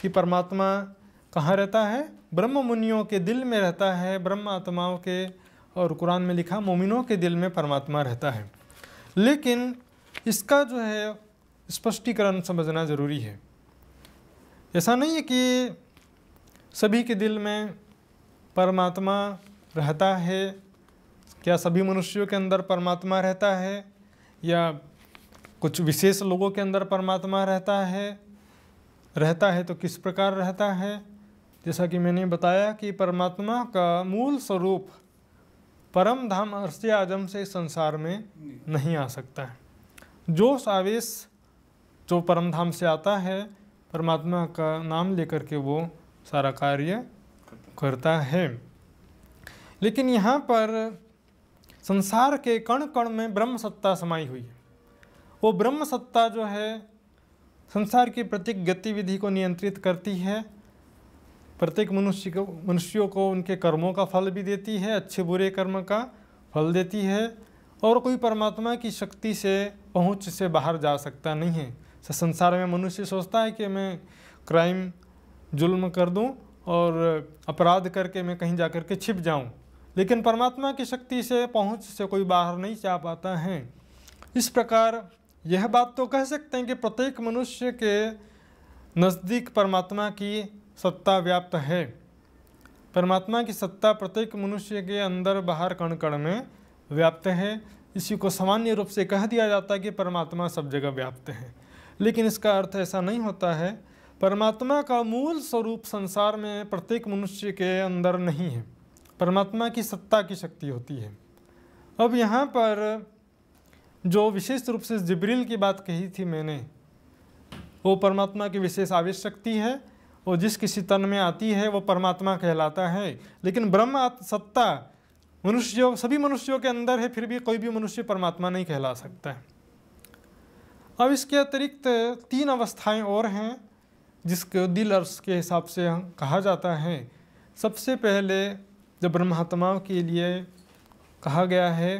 कि परमात्मा कहाँ रहता है? ब्रह्म मुनियों के दिल में रहता है, ब्रह्म आत्माओं के, और कुरान में लिखा मोमिनों के दिल में परमात्मा रहता है। लेकिन इसका जो है स्पष्टीकरण समझना ज़रूरी है। ऐसा नहीं है कि सभी के दिल में परमात्मा रहता है। क्या सभी मनुष्यों के अंदर परमात्मा रहता है, या कुछ विशेष लोगों के अंदर परमात्मा रहता है तो किस प्रकार रहता है? जैसा कि मैंने बताया कि परमात्मा का मूल स्वरूप परम धाम अर्श आजम से संसार में नहीं आ सकता है। जोश आवेश जो परम धाम से आता है, परमात्मा का नाम लेकर के वो सारा कार्य करता है। लेकिन यहाँ पर संसार के कण कण में ब्रह्म सत्ता समाई हुई है। वो ब्रह्म सत्ता जो है संसार की प्रत्येक गतिविधि को नियंत्रित करती है, प्रत्येक मनुष्यों को उनके कर्मों का फल भी देती है, अच्छे बुरे कर्म का फल देती है, और कोई परमात्मा की शक्ति से पहुँच से बाहर जा सकता नहीं है। संसार में मनुष्य सोचता है कि मैं क्राइम जुल्म कर दूं और अपराध करके मैं कहीं जाकर के छिप जाऊं, लेकिन परमात्मा की शक्ति से पहुँच से कोई बाहर नहीं जा पाता है। इस प्रकार यह बात तो कह सकते हैं कि प्रत्येक मनुष्य के नज़दीक परमात्मा की सत्ता व्याप्त है। परमात्मा की सत्ता प्रत्येक मनुष्य के अंदर बाहर कण कण में व्याप्त है। इसी को सामान्य रूप से कह दिया जाता है कि परमात्मा सब जगह व्याप्त है। लेकिन इसका अर्थ ऐसा नहीं होता है। परमात्मा का मूल स्वरूप संसार में प्रत्येक मनुष्य के अंदर नहीं है। परमात्मा की सत्ता की शक्ति होती है। अब यहाँ पर जो विशेष रूप से जिब्रील की बात कही थी मैंने, वो परमात्मा की विशेष आवेश शक्ति है, वो जिस किसी तन में आती है वो परमात्मा कहलाता है। लेकिन ब्रह्म सत्ता सभी मनुष्यों के अंदर है, फिर भी कोई भी मनुष्य परमात्मा नहीं कहला सकता है। अब इसके अतिरिक्त 3 अवस्थाएं और हैं जिसको दिल अर्श के हिसाब से कहा जाता है। सबसे पहले जब ब्रह्मात्माओं के लिए कहा गया है,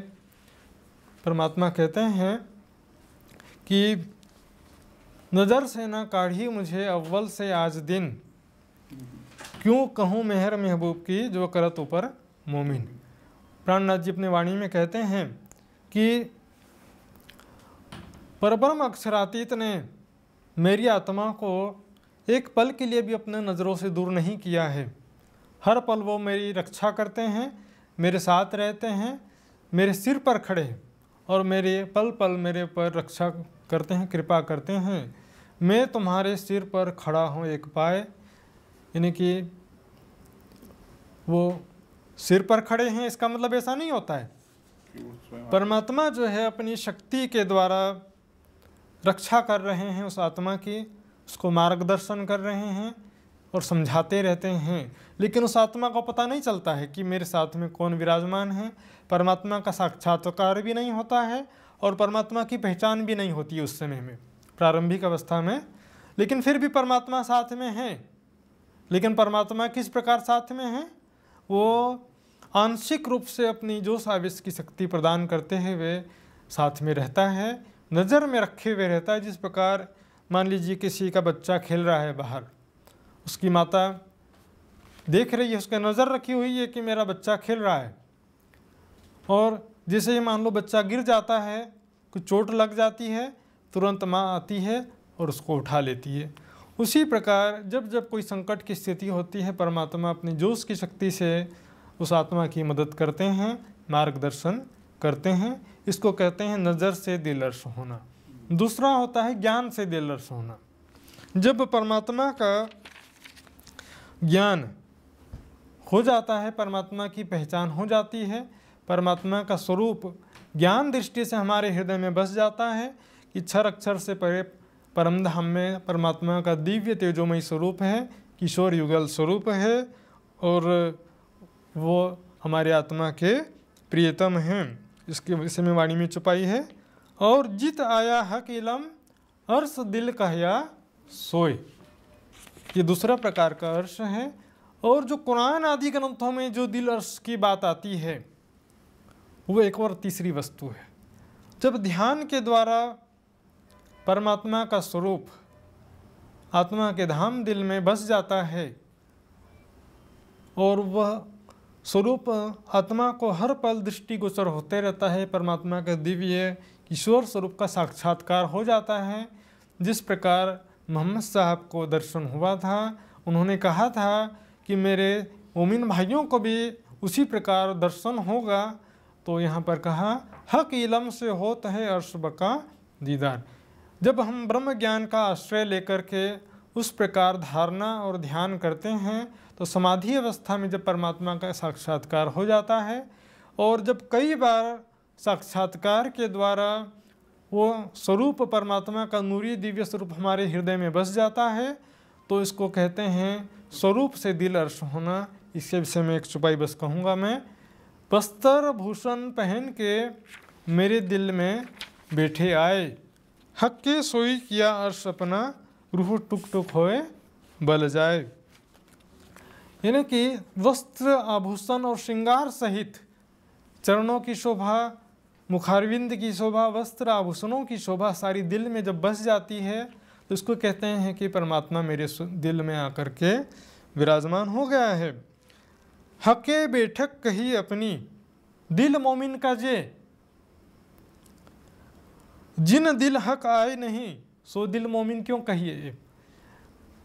परमात्मा कहते हैं कि नज़र से ना काढ़ी मुझे अव्वल से आज दिन, क्यों कहूँ मेहर महबूब की जो करत ऊपर मोमिन। प्राणनाथ जी अपने वाणी में कहते हैं कि परब्रह्म अक्षरातीत ने मेरी आत्मा को एक पल के लिए भी अपने नज़रों से दूर नहीं किया है। हर पल वो मेरी रक्षा करते हैं, मेरे साथ रहते हैं, मेरे सिर पर खड़े हैं और मेरे पल पल मेरे पर रक्षा करते हैं, कृपा करते हैं। मैं तुम्हारे सिर पर खड़ा हूँ एक पाए, यानी कि वो सिर पर खड़े हैं, इसका मतलब ऐसा नहीं होता है। परमात्मा जो है अपनी शक्ति के द्वारा रक्षा कर रहे हैं उस आत्मा की, उसको मार्गदर्शन कर रहे हैं और समझाते रहते हैं। लेकिन उस आत्मा को पता नहीं चलता है कि मेरे साथ में कौन विराजमान है। परमात्मा का साक्षात्कार भी नहीं होता है और परमात्मा की पहचान भी नहीं होती है उस समय में, प्रारंभिक अवस्था में। लेकिन फिर भी परमात्मा साथ में है। लेकिन परमात्मा किस प्रकार साथ में है? वो आंशिक रूप से अपनी जो आवेश की शक्ति प्रदान करते हुए साथ में रहता है, नज़र में रखे हुए रहता है। जिस प्रकार मान लीजिए किसी का बच्चा खेल रहा है बाहर, उसकी माता देख रही है, उसका नज़र रखी हुई है कि मेरा बच्चा खेल रहा है, और जैसे ही मान लो बच्चा गिर जाता है, कुछ चोट लग जाती है, तुरंत माँ आती है और उसको उठा लेती है। उसी प्रकार जब जब कोई संकट की स्थिति होती है, परमात्मा अपनी जोश की शक्ति से उस आत्मा की मदद करते हैं, मार्गदर्शन करते हैं। इसको कहते हैं नज़र से दिलर्श होना। दूसरा होता है ज्ञान से दिलर्श होना। जब परमात्मा का ज्ञान हो जाता है, परमात्मा की पहचान हो जाती है, परमात्मा का स्वरूप ज्ञान दृष्टि से हमारे हृदय में बस जाता है कि क्षर अक्षर से परे परम धाम में परमात्मा का दिव्य तेजोमय स्वरूप है, किशोर युगल स्वरूप है, और वो हमारे आत्मा के प्रियतम हैं। इसके विषय में वाणी में छुपाई है। और जित आया हक इलम अर्श दिल कहया सोए, ये दूसरा प्रकार का अर्श है। और जो कुरान आदि ग्रंथों में जो दिल अर्श की बात आती है, वो एक और तीसरी वस्तु है। जब ध्यान के द्वारा परमात्मा का स्वरूप आत्मा के धाम दिल में बस जाता है और वह स्वरूप आत्मा को हर पल दृष्टिगोचर होते रहता है। परमात्मा का दिव्य ईश्वर स्वरूप का साक्षात्कार हो जाता है। जिस प्रकार मोहम्मद साहब को दर्शन हुआ था, उन्होंने कहा था कि मेरे मोमिन भाइयों को भी उसी प्रकार दर्शन होगा। तो यहाँ पर कहा हक इलम से होता है अर्श बका दीदार। जब हम ब्रह्म ज्ञान का आश्रय लेकर के उस प्रकार धारणा और ध्यान करते हैं तो समाधि अवस्था में जब परमात्मा का साक्षात्कार हो जाता है, और जब कई बार साक्षात्कार के द्वारा वो स्वरूप परमात्मा का नूरी दिव्य स्वरूप हमारे हृदय में बस जाता है, तो इसको कहते हैं स्वरूप से दिल अर्श होना। इसके विषय में एक चुपाई बस कहूँगा मैं। बस्तर भूषण पहन के मेरे दिल में बैठे आए, हक के सोई किया अर्श अपना, रूह टुक टुक होए बल जाए। यानी कि वस्त्र आभूषण और श्रृंगार सहित चरणों की शोभा, मुखारविंद की शोभा, वस्त्र आभूषणों की शोभा सारी दिल में जब बस जाती है तो इसको कहते हैं कि परमात्मा मेरे दिल में आकर के विराजमान हो गया है। हके बैठक कही अपनी, दिल मोमिन का जे, जिन दिल हक आए नहीं सो दिल मोमिन क्यों कहिए।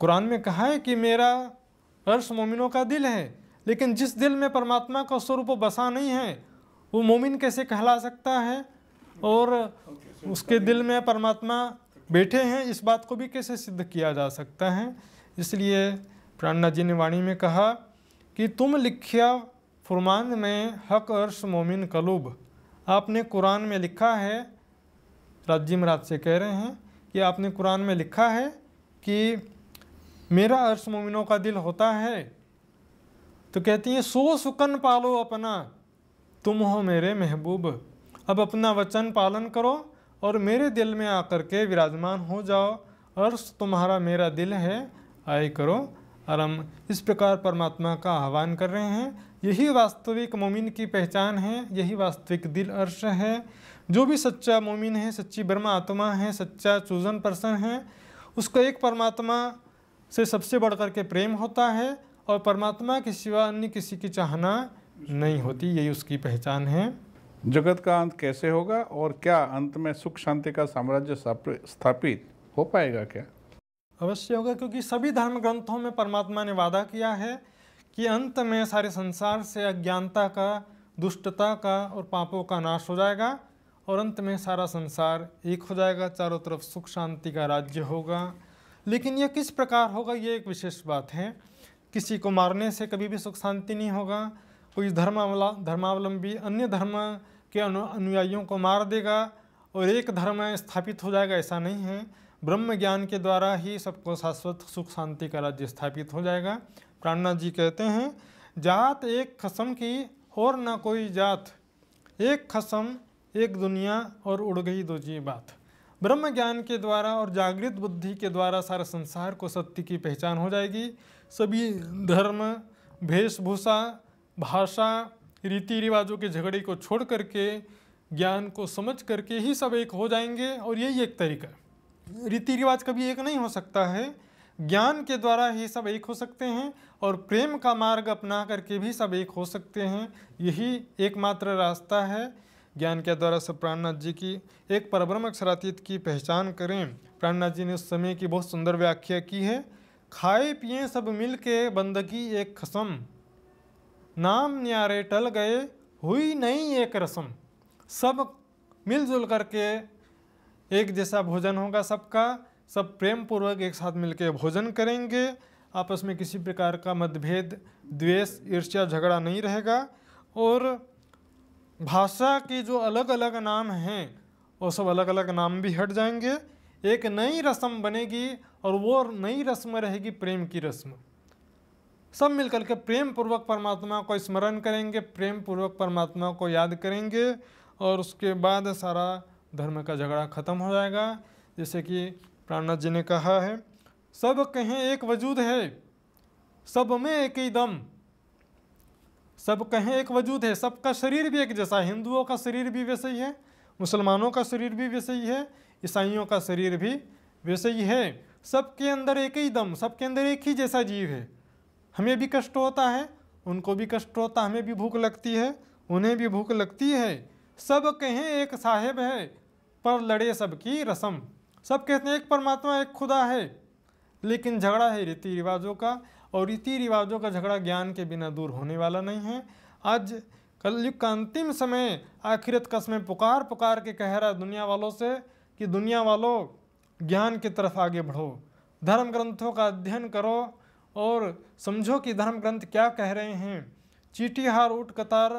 कुरान में कहा है कि मेरा अर्श मोमिनों का दिल है, लेकिन जिस दिल में परमात्मा का स्वरूप बसा नहीं है वो मोमिन कैसे कहला सकता है, और उसके दिल में परमात्मा बैठे हैं इस बात को भी कैसे सिद्ध किया जा सकता है। इसलिए प्राणनाथ जी ने वाणी में कहा कि तुम लिखिया फुरमान में हक अर्श मोमिन कलूब। आपने कुरान में लिखा है, राज्य महाराज से कह रहे हैं कि आपने कुरान में लिखा है कि मेरा अर्श मोमिनों का दिल होता है। तो कहती हैं सो सुकन पालो अपना, तुम हो मेरे महबूब। अब अपना वचन पालन करो और मेरे दिल में आकर के विराजमान हो जाओ। अर्श तुम्हारा मेरा दिल है, आए करो आराम। इस प्रकार परमात्मा का आह्वान कर रहे हैं। यही वास्तविक मोमिन की पहचान है, यही वास्तविक दिल अर्श है। जो भी सच्चा मोमिन है, सच्ची ब्रह्म आत्मा है, सच्चा चूजन पर्सन है, उसको एक परमात्मा से सबसे बढ़कर के प्रेम होता है और परमात्मा के सिवा अन्य किसी की चाहना नहीं होती। यही उसकी पहचान है। जगत का अंत कैसे होगा और क्या अंत में सुख शांति का साम्राज्य स्थापित हो पाएगा? क्या अवश्य होगा, क्योंकि सभी धर्म ग्रंथों में परमात्मा ने वादा किया है कि अंत में सारे संसार से अज्ञानता का, दुष्टता का और पापों का नाश हो जाएगा और अंत में सारा संसार एक हो जाएगा, चारों तरफ सुख शांति का राज्य होगा। लेकिन यह किस प्रकार होगा, ये एक विशेष बात है। किसी को मारने से कभी भी सुख शांति नहीं होगा। कोई धर्मावलंबी अन्य धर्म के अनुयायियों को मार देगा और एक धर्म स्थापित हो जाएगा, ऐसा नहीं है। ब्रह्म ज्ञान के द्वारा ही सबको शाश्वत सुख शांति का राज्य स्थापित हो जाएगा। प्राणनाथ जी कहते हैं जात एक खसम की और ना कोई जात, एक खसम एक दुनिया और उड़ गई दो जी बात। ब्रह्म ज्ञान के द्वारा और जागृत बुद्धि के द्वारा सारे संसार को सत्य की पहचान हो जाएगी। सभी धर्म, वेशभूषा, भाषा, रीति रिवाजों के झगड़े को छोड़ करके ज्ञान को समझ करके ही सब एक हो जाएंगे। और यही एक तरीका है। रीति रिवाज कभी एक नहीं हो सकता है, ज्ञान के द्वारा ही सब एक हो सकते हैं और प्रेम का मार्ग अपना करके भी सब एक हो सकते हैं। यही एकमात्र रास्ता है। ज्ञान के द्वारा सब प्राणनाथ जी की एक परब्रह्म अक्षरातीत की पहचान करें। प्राणनाथ जी ने उस समय की बहुत सुंदर व्याख्या की है। खाए पिए सब मिल के बंदगी एक खसम, नाम न्यारे टल गए हुई नहीं एक रस्म। सब मिलजुल करके एक जैसा भोजन होगा सबका, सब प्रेम पूर्वक एक साथ मिलकर भोजन करेंगे। आपस में किसी प्रकार का मतभेद, द्वेष, ईर्ष्या, झगड़ा नहीं रहेगा। और भाषा के जो अलग अलग नाम हैं वो सब अलग अलग नाम भी हट जाएंगे। एक नई रस्म बनेगी और वो नई रस्म रहेगी प्रेम की रस्म। सब मिलकर के प्रेम पूर्वक परमात्मा को स्मरण करेंगे, प्रेम पूर्वक परमात्मा को याद करेंगे और उसके बाद सारा धर्म का झगड़ा खत्म हो जाएगा। जैसे कि प्राणनाथ जी ने कहा है, सब कहें एक वजूद है, सब में एक ही दम। सब कहें एक वजूद है, सबका शरीर भी एक जैसा है। हिंदुओं का शरीर भी वैसे ही है, मुसलमानों का शरीर भी वैसे ही है, ईसाइयों का शरीर भी वैसे ही है। सबके अंदर एक ही दम, सबके अंदर एक ही जैसा जीव है। हमें भी कष्ट होता है, उनको भी कष्ट होता, हमें भी भूख लगती है, उन्हें भी भूख लगती है। सब कहें एक साहेब है, पर लड़े सबकी रस्म। सब कहते हैं एक परमात्मा, एक खुदा है, लेकिन झगड़ा है रीति रिवाजों का, और रीति रिवाजों का झगड़ा ज्ञान के बिना दूर होने वाला नहीं है। आज कलयुग का अंतिम समय आखिरत का समय पुकार पुकार के कह रहा है दुनिया वालों से कि दुनिया वालों, ज्ञान की तरफ आगे बढ़ो, धर्म ग्रंथों का अध्ययन करो और समझो कि धर्म ग्रंथ क्या कह रहे हैं। चीटी हार ऊट कतार,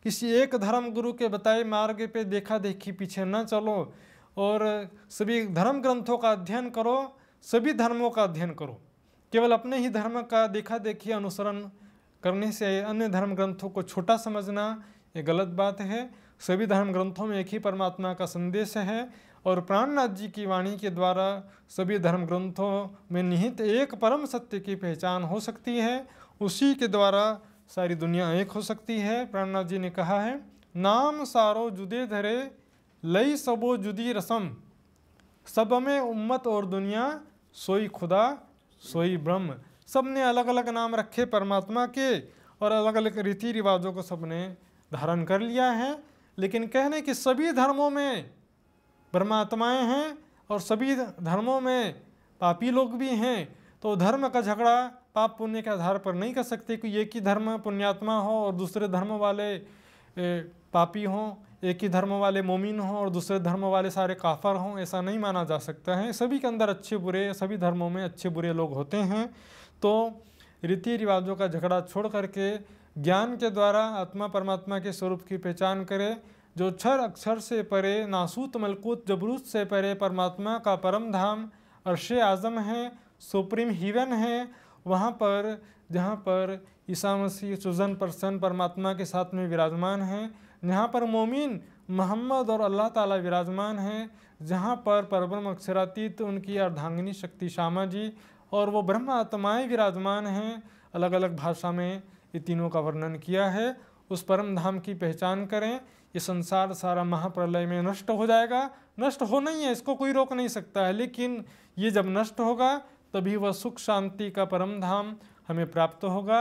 किसी एक धर्म गुरु के बताए मार्ग पे देखा देखी पीछे न चलो, और सभी धर्म ग्रंथों का अध्ययन करो, सभी धर्मों का अध्ययन करो। केवल अपने ही धर्म का देखा देखी अनुसरण करने से अन्य धर्म ग्रंथों को छोटा समझना ये गलत बात है। सभी धर्म ग्रंथों में एक ही परमात्मा का संदेश है, और प्राणनाथ जी की वाणी के द्वारा सभी धर्म ग्रंथों में निहित एक परम सत्य की पहचान हो सकती है। उसी के द्वारा सारी दुनिया एक हो सकती है। प्राणनाथ जी ने कहा है, नाम सारो जुदे धरे लई सबो जुदी रसम, सब में उम्मत और दुनिया, सोई खुदा सोई ब्रह्म। सब ने अलग अलग नाम रखे परमात्मा के, और अलग अलग रीति रिवाजों को सबने धारण कर लिया है, लेकिन कहने कि सभी धर्मों में परमात्माएं हैं और सभी धर्मों में पापी लोग भी हैं। तो धर्म का झगड़ा पाप पुण्य के आधार पर नहीं कर सकते कि एक ही धर्म पुण्यात्मा हो और दूसरे धर्म वाले पापी हों, एक ही धर्म वाले मोमिन हों और दूसरे धर्म वाले सारे काफर हों, ऐसा नहीं माना जा सकता है। सभी के अंदर अच्छे बुरे, सभी धर्मों में अच्छे बुरे लोग होते हैं। तो रीति रिवाजों का झगड़ा छोड़ करके ज्ञान के द्वारा आत्मा परमात्मा के स्वरूप की पहचान करें, जो क्षर अक्षर से परे, नासूत मलकूत जबरूत से परे परमात्मा का परम धाम अर्शे आज़म है, सुप्रीम हीवन है। वहाँ पर जहाँ पर ईसा मसीह सुजन पर्सन परमात्मा के साथ में विराजमान हैं, जहाँ पर मोमिन मोहम्मद और अल्लाह ताला विराजमान हैं, जहाँ पर परब्रह्म अक्षरातीत उनकी अर्धांगिनी शक्ति श्यामा जी और वो ब्रह्म आत्माएँ विराजमान हैं। अलग अलग भाषा में ये तीनों का वर्णन किया है। उस परम धाम की पहचान करें। ये संसार सारा महाप्रलय में नष्ट हो जाएगा, नष्ट होना ही है, इसको कोई रोक नहीं सकता है, लेकिन ये जब नष्ट होगा तभी वह सुख शांति का परम धाम हमें प्राप्त होगा।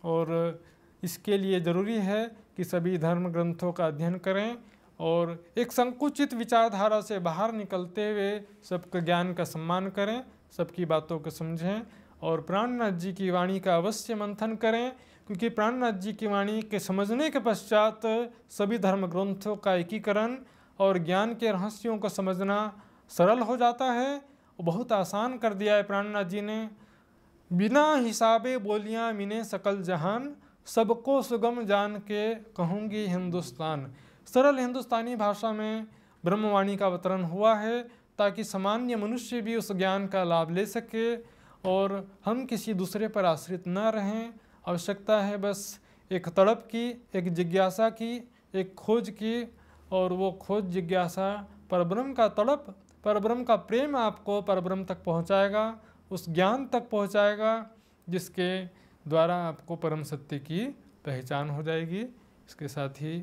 और इसके लिए ज़रूरी है कि सभी धर्म ग्रंथों का अध्ययन करें और एक संकुचित विचारधारा से बाहर निकलते हुए सबके ज्ञान का सम्मान करें, सबकी बातों को समझें और प्राणनाथ जी की वाणी का अवश्य मंथन करें, क्योंकि प्राणनाथ जी की वाणी के समझने के पश्चात सभी धर्म ग्रंथों का एकीकरण और ज्ञान के रहस्यों को समझना सरल हो जाता है। बहुत आसान कर दिया है प्राणनाथ जी ने। बिना हिसाबे बोलियाँ मिने सकल जहान, सबको सुगम जान के कहूँगी हिंदुस्तान। सरल हिंदुस्तानी भाषा में ब्रह्मवाणी का अवतरण हुआ है ताकि सामान्य मनुष्य भी उस ज्ञान का लाभ ले सके और हम किसी दूसरे पर आश्रित न रहें। आवश्यकता है बस एक तड़प की, एक जिज्ञासा की, एक खोज की, और वो खोज जिज्ञासा परब्रह्म का तड़प, परब्रह्म का प्रेम आपको परब्रह्म तक पहुंचाएगा, उस ज्ञान तक पहुंचाएगा जिसके द्वारा आपको परम सत्य की पहचान हो जाएगी। इसके साथ ही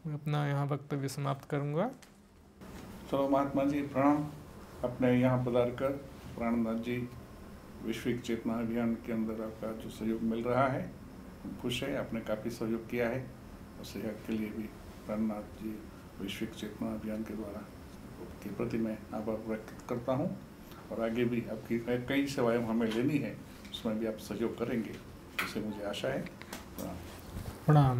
मैं अपना यहाँ वक्तव्य समाप्त करूँगा। चलो महात्मा जी प्रणाम। अपने यहाँ पधार कर प्राणनाथ जी वैश्विक चेतना अभियान के अंदर आपका जो सहयोग मिल रहा है हम खुश है। आपने काफ़ी सहयोग किया है और सहयोग के लिए भी प्राणनाथ जी वैश्विक चेतना अभियान के द्वारा के प्रति मैं आभार व्यक्त करता हूँ। और आगे भी आपकी कई सेवाएं हमें लेनी है, उसमें भी आप सहयोग करेंगे, इससे मुझे आशा है। प्रणाम।